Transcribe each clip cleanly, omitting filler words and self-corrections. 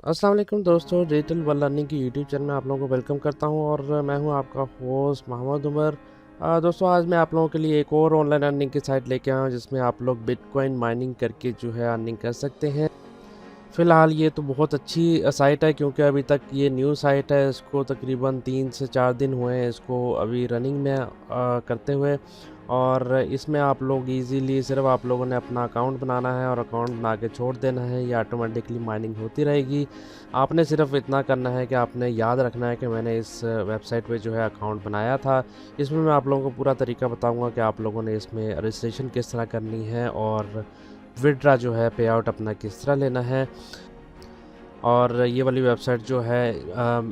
अस्सलाम वालेकुम दोस्तों, डिजिटल वर्ल्ड लर्निंग की यूट्यूब चैनल में आप लोगों को वेलकम करता हूं और मैं हूं आपका होस्ट मोहम्मद उमर। दोस्तों, आज मैं आप लोगों के लिए एक और ऑनलाइन अर्निंग की साइट लेके आया हूं जिसमें आप लोग बिटकॉइन माइनिंग करके जो है अर्निंग कर सकते हैं। फ़िलहाल ये तो बहुत अच्छी साइट है क्योंकि अभी तक ये न्यू साइट है। इसको तकरीबन 3 से 4 दिन हुए हैं इसको अभी रनिंग में करते हुए। और इसमें आप लोग इजीली सिर्फ आप लोगों ने अपना अकाउंट बनाना है और अकाउंट बना के छोड़ देना है। ये ऑटोमेटिकली माइनिंग होती रहेगी। आपने सिर्फ इतना करना है कि आपने याद रखना है कि मैंने इस वेबसाइट पे जो है अकाउंट बनाया था। इसमें मैं आप लोगों को पूरा तरीका बताऊंगा कि आप लोगों ने इसमें रजिस्ट्रेशन किस तरह करनी है और विड्रा जो है पे आउट अपना किस तरह लेना है। और ये वाली वेबसाइट जो है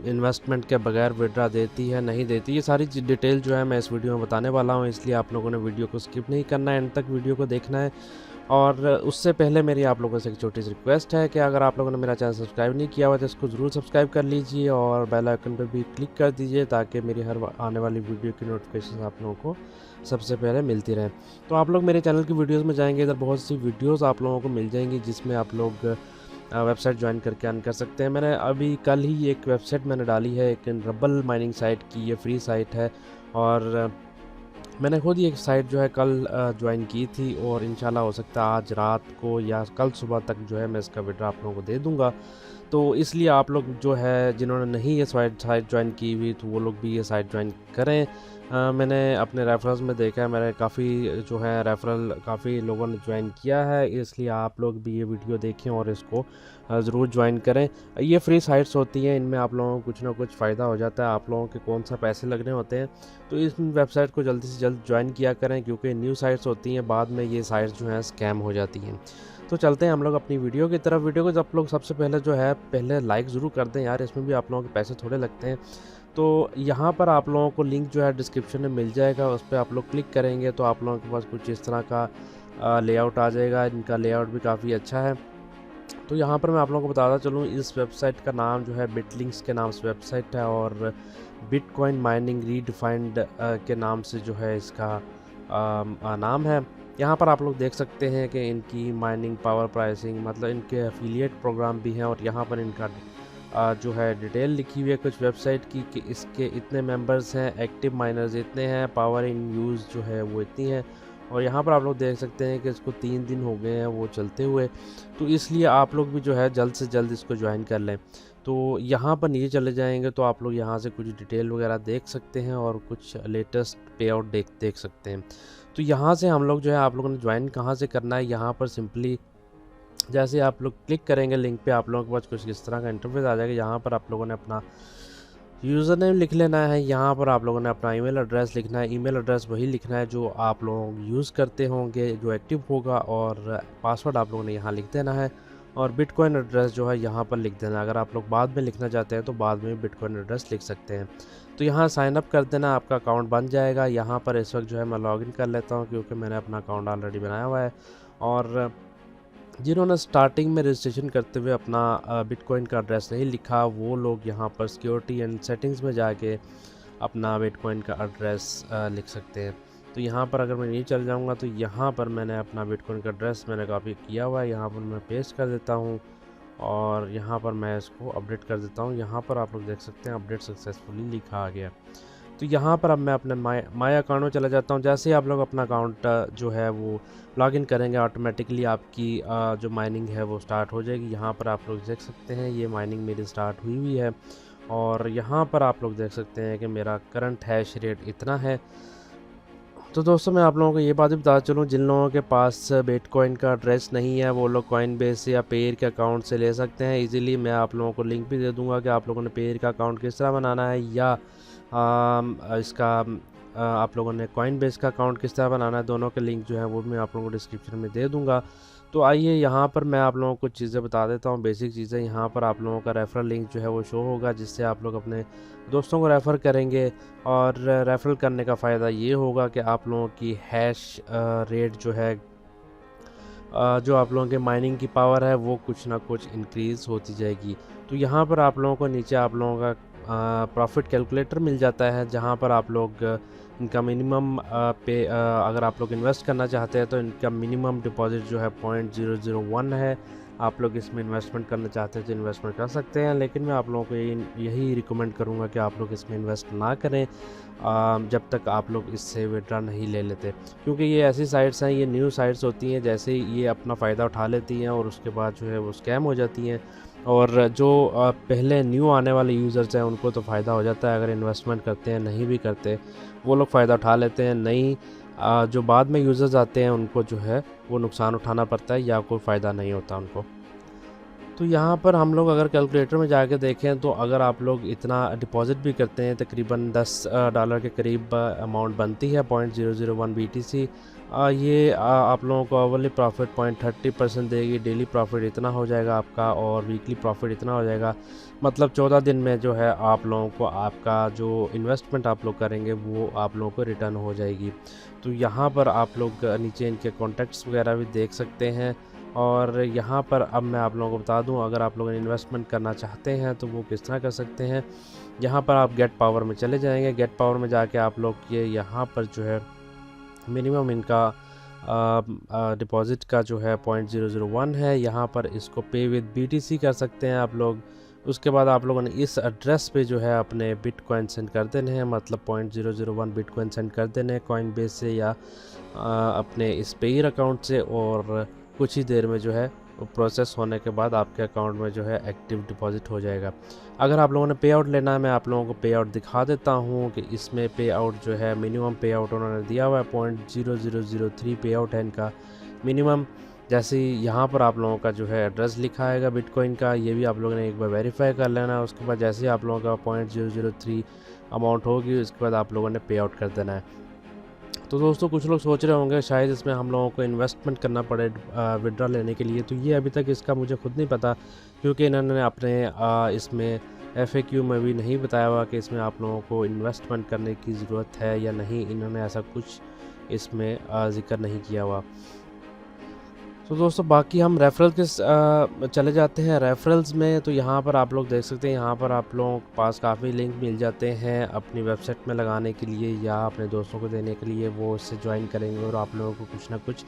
इन्वेस्टमेंट के बगैर विड्रा देती है नहीं देती, ये सारी डिटेल जो है मैं इस वीडियो में बताने वाला हूँ। इसलिए आप लोगों ने वीडियो को स्किप नहीं करना है, एंड तक वीडियो को देखना है। और उससे पहले मेरी आप लोगों से एक छोटी सी रिक्वेस्ट है कि अगर आप लोगों ने मेरा चैनल सब्सक्राइब नहीं किया हुआ तो इसको ज़रूर सब्सक्राइब कर लीजिए और बेल आइकन पर भी क्लिक कर दीजिए ताकि मेरी हर आने वाली वीडियो की नोटिफिकेशन आप लोगों को सबसे पहले मिलती रहे। तो आप लोग मेरे चैनल की वीडियोज़ में जाएंगे, इधर बहुत सी वीडियोज़ आप लोगों को मिल जाएंगी जिसमें आप लोग वेबसाइट ज्वाइन करके अर्न कर सकते हैं। मैंने अभी कल ही एक वेबसाइट मैंने डाली है, एक रबल माइनिंग साइट की, ये फ्री साइट है। और मैंने खुद ही एक साइट जो है कल ज्वाइन की थी और इंशाल्लाह हो सकता है आज रात को या कल सुबह तक जो है मैं इसका विड्रॉ आप लोगों को दे दूंगा। तो इसलिए आप लोग जो है जिन्होंने नहीं ये साइट ज्वाइन की हुई तो वो लोग भी ये साइट ज्वाइन करें। मैंने अपने रेफरल्स में देखा है, मेरे काफ़ी जो है रेफरल काफ़ी लोगों ने ज्वाइन किया है, इसलिए आप लोग भी ये वीडियो देखें और इसको ज़रूर ज्वाइन करें। ये फ्री साइट्स होती हैं, इनमें आप लोगों को कुछ ना कुछ फ़ायदा हो जाता है, आप लोगों के कौन सा पैसे लगने होते हैं। तो इस वेबसाइट को जल्दी से जल्द ज्वाइन किया करें क्योंकि न्यू साइट्स होती हैं, बाद में ये साइट्स जो हैं स्कैम हो जाती हैं। तो चलते हैं हम लोग अपनी वीडियो की तरफ। वीडियो को आप लोग सबसे पहले जो है पहले लाइक ज़रूर कर दें यार, इसमें भी आप लोगों के पैसे थोड़े लगते हैं। तो यहाँ पर आप लोगों को लिंक जो है डिस्क्रिप्शन में मिल जाएगा, उस पर आप लोग क्लिक करेंगे तो आप लोगों के पास कुछ इस तरह का लेआउट आ जाएगा। इनका लेआउट भी काफ़ी अच्छा है। तो यहाँ पर मैं आप लोगों को बताता चलूँ, इस वेबसाइट का नाम जो है बिटलिंक्स के नाम से वेबसाइट है और बिटकॉइन माइनिंग रीडिफाइंड के नाम से जो है इसका नाम है। यहाँ पर आप लोग देख सकते हैं कि इनकी माइनिंग पावर प्राइसिंग मतलब इनके एफिलिएट प्रोग्राम भी हैं और यहाँ पर इनका जो है डिटेल लिखी हुई है कुछ वेबसाइट की कि इसके इतने मेंबर्स हैं, एक्टिव माइनर्स इतने हैं, पावर इन यूज़ जो है वो इतनी है। और यहाँ पर आप लोग देख सकते हैं कि इसको 3 दिन हो गए हैं वो चलते हुए। तो इसलिए आप लोग भी जो है जल्द से जल्द इसको ज्वाइन कर लें। तो यहाँ पर नीचे चले जाएंगे तो आप लोग यहाँ से कुछ डिटेल वगैरह देख सकते हैं और कुछ लेटेस्ट पे आउट देख सकते हैं। तो यहाँ से हम लोग जो है आप लोगों ने ज्वाइन कहाँ से करना है, यहाँ पर सिंपली जैसे आप लोग क्लिक करेंगे लिंक पे आप लोगों के पास कुछ इस तरह का इंटरफेस आ जाएगा। यहाँ पर आप लोगों ने अपना यूज़र नेम लिख लेना है, यहाँ पर आप लोगों ने अपना ईमेल एड्रेस लिखना है। ईमेल एड्रेस वही लिखना है जो आप लोग यूज़ करते होंगे, जो एक्टिव होगा, और पासवर्ड आप लोगों ने यहाँ लिख देना है। और बिटकॉइन एड्रेस जो है यहाँ पर लिख देना है। अगर आप लोग बाद में लिखना चाहते हैं तो बाद में बिटकॉइन एड्रेस लिख सकते हैं। तो यहाँ साइन अप कर देना, आपका अकाउंट बन जाएगा। यहाँ पर इस वक्त जो है मैं लॉगिन कर लेता हूँ क्योंकि मैंने अपना अकाउंट ऑलरेडी बनाया हुआ है। और जिन्होंने स्टार्टिंग में रजिस्ट्रेशन करते हुए अपना बिटकॉइन का एड्रेस नहीं लिखा वो लोग यहाँ पर सिक्योरिटी एंड सेटिंग्स में जाके अपना बिटकॉइन का एड्रेस लिख सकते हैं। तो यहाँ पर अगर मैं नहीं चल जाऊँगा तो यहाँ पर मैंने अपना बिटकॉइन का एड्रेस मैंने कॉपी किया हुआ है, यहाँ पर मैं पेस्ट कर देता हूँ और यहाँ पर मैं इसको अपडेट कर देता हूँ। यहाँ पर आप लोग देख सकते हैं अपडेट सक्सेसफुली लिखा आ गया। तो यहाँ पर अब मैं अपने माई अकाउंट में चला जाता हूँ। जैसे ही आप लोग अपना अकाउंट जो है वो लॉगिन करेंगे ऑटोमेटिकली आपकी जो माइनिंग है वो स्टार्ट हो जाएगी। यहाँ पर आप लोग देख सकते हैं ये माइनिंग मेरी स्टार्ट हुई हुई है और यहाँ पर आप लोग देख सकते हैं कि मेरा करंट हैश रेट इतना है। तो दोस्तों मैं आप लोगों को ये बात भी बता चलूँ, जिन लोगों के पास बिटकॉइन का एड्रेस नहीं है वो लोग कॉइनबेस से या पेयर के अकाउंट से ले सकते हैं इजीली। मैं आप लोगों को लिंक भी दे दूंगा कि आप लोगों ने पेयर का अकाउंट किस तरह बनाना है या इसका आप लोगों ने कॉइनबेस का अकाउंट किस तरह बनाना है। दोनों के लिंक जो है वो मैं आप लोगों को डिस्क्रिप्शन में दे दूंगा। तो आइए यहाँ पर मैं आप लोगों को कुछ चीज़ें बता देता हूँ, बेसिक चीज़ें। यहाँ पर आप लोगों का रेफरल लिंक जो है वो शो होगा जिससे आप लोग अपने दोस्तों को रेफ़र करेंगे। और रेफ़रल करने का फ़ायदा ये होगा कि आप लोगों की हैश रेट जो है जो आप लोगों के माइनिंग की पावर है वो कुछ ना कुछ इंक्रीज़ होती जाएगी। तो यहाँ पर आप लोगों को नीचे आप लोगों का प्रॉफिट कैलकुलेटर मिल जाता है जहाँ पर आप लोग इनका मिनिमम अगर आप लोग इन्वेस्ट करना चाहते हैं तो इनका मिनिमम डिपॉजिट जो है 0.001 है। आप लोग इसमें इन्वेस्टमेंट करना चाहते हैं तो इन्वेस्टमेंट कर सकते हैं, लेकिन मैं आप लोगों को यही रिकमेंड करूँगा कि आप लोग इसमें इन्वेस्ट ना करें जब तक आप लोग इससे विड्रॉ नहीं ले लेते, क्योंकि ये ऐसी साइट्स हैं, ये न्यू साइट्स होती हैं, जैसे ही ये अपना फ़ायदा उठा लेती हैं और उसके बाद जो है वो स्कैम हो जाती हैं। और जो पहले न्यू आने वाले यूज़र्स हैं उनको तो फ़ायदा हो जाता है अगर इन्वेस्टमेंट करते हैं, नहीं भी करते वो लोग फ़ायदा उठा लेते हैं। नई जो बाद में यूज़र्स आते हैं उनको जो है वो नुकसान उठाना पड़ता है या कोई फ़ायदा नहीं होता उनको। तो यहाँ पर हम लोग अगर कैलकुलेटर में जाके देखें तो अगर आप लोग इतना डिपॉज़िट भी करते हैं, तकरीबन $10 के करीब अमाउंट बनती है 0.001 BTC। ये आप लोगों को आवरली प्रॉफिट 0.30% देगी। डेली प्रॉफिट इतना हो जाएगा आपका और वीकली प्रॉफिट इतना हो जाएगा। मतलब 14 दिन में जो है आप लोगों को आपका जो इन्वेस्टमेंट आप लोग करेंगे वो आप लोगों को रिटर्न हो जाएगी। तो यहाँ पर आप लोग नीचे इनके कॉन्टैक्ट्स वगैरह भी देख सकते हैं। और यहाँ पर अब मैं आप लोगों को बता दूं, अगर आप लोग इन्वेस्टमेंट करना चाहते हैं तो वो किस तरह कर सकते हैं। यहाँ पर आप गेट पावर में चले जाएंगे। गेट पावर में जाके आप लोग ये यहाँ पर जो है मिनिमम इनका डिपॉज़िट का जो है 0.001 है, यहाँ पर इसको पे विद BTC कर सकते हैं आप लोग। उसके बाद आप लोगों ने इस एड्रेस पे जो है अपने बिटकॉइन सेंड कर देने हैं, मतलब 0.001 बिटकॉइन सेंड कर देने हैं कॉइनबेस से या अपने इस पेयर अकाउंट से, और कुछ ही देर में जो है वो प्रोसेस होने के बाद आपके अकाउंट में जो है एक्टिव डिपॉज़िट हो जाएगा। अगर आप लोगों ने पे आउट लेना है, मैं आप लोगों को पे आउट दिखा देता हूँ कि इसमें पे आउट जो है मिनिमम पे आउट उन्होंने दिया हुआ है 0.0003 पे आउट है इनका मिनिमम। जैसे यहाँ पर आप लोगों का जो है एड्रेस लिखा आएगा बिटकॉइन का, ये भी आप लोगों ने एक बार वेरीफाई कर लेना है। उसके बाद जैसे ही आप लोगों का 0.003 अमाउंट होगी उसके बाद आप लोगों ने पे आउट कर देना है। तो दोस्तों कुछ लोग सोच रहे होंगे शायद इसमें हम लोगों को इन्वेस्टमेंट करना पड़े विड्रॉ लेने के लिए, तो ये अभी तक इसका मुझे खुद नहीं पता, क्योंकि इन्होंने अपने इसमें FAQ में भी नहीं बताया हुआ कि इसमें आप लोगों को इन्वेस्टमेंट करने की ज़रूरत है या नहीं। इन्होंने ऐसा कुछ इसमें ज़िक्र नहीं किया हुआ। तो दोस्तों बाकी हम रेफरल के चले जाते हैं। रेफरल्स में तो यहाँ पर आप लोग देख सकते हैं, यहाँ पर आप लोगों के पास काफ़ी लिंक मिल जाते हैं अपनी वेबसाइट में लगाने के लिए या अपने दोस्तों को देने के लिए। वो इससे ज्वाइन करेंगे और आप लोगों को कुछ ना कुछ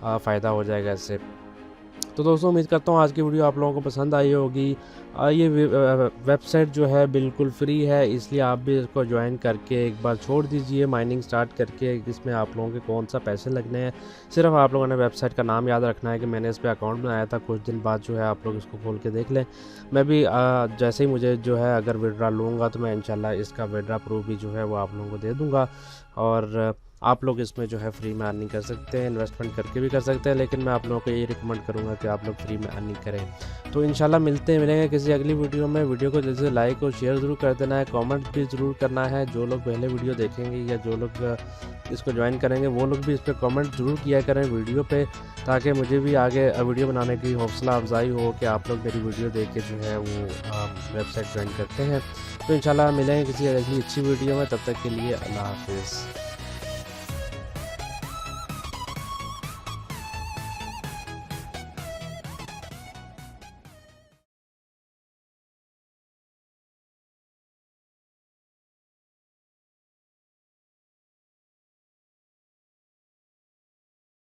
फ़ायदा हो जाएगा इससे। तो दोस्तों उम्मीद करता हूँ आज की वीडियो आप लोगों को पसंद आई होगी। ये वेबसाइट जो है बिल्कुल फ्री है, इसलिए आप भी इसको ज्वाइन करके एक बार छोड़ दीजिए माइनिंग स्टार्ट करके। इसमें आप लोगों के कौन सा पैसे लगने हैं, सिर्फ आप लोगों ने वेबसाइट का नाम याद रखना है कि मैंने इस पर अकाउंट बनाया था। कुछ दिन बाद जो है आप लोग इसको खोल के देख लें। मैं भी जैसे ही मुझे जो है अगर विड्रॉ लूँगा तो मैं इंशाल्लाह इसका विड्रॉ प्रूफ भी जो है वो आप लोगों को दे दूँगा। और आप लोग इसमें जो है फ्री में अर्निंग कर सकते हैं, इन्वेस्टमेंट करके भी कर सकते हैं, लेकिन मैं आप लोगों को यही रिकमेंड करूंगा कि आप लोग फ्री में अर्निंग करें। तो इंशाल्लाह मिलेंगे किसी अगली वीडियो में। वीडियो को जल्दी से लाइक और शेयर ज़रूर कर देना है, कमेंट भी ज़रूर करना है। जो लोग पहले वीडियो देखेंगे या जो लोग इसको ज्वाइन करेंगे वो लोग भी इस पर कमेंट ज़रूर किया करें वीडियो पे, ताकि मुझे भी आगे वीडियो बनाने की हौसला अफजाई हो कि आप लोग मेरी वीडियो देख के जो है वो वेबसाइट ज्वाइन करते हैं। तो इंशाल्लाह मिलेंगे किसी अगली अच्छी वीडियो में, तब तक के लिए अल्लाह हाफिज़।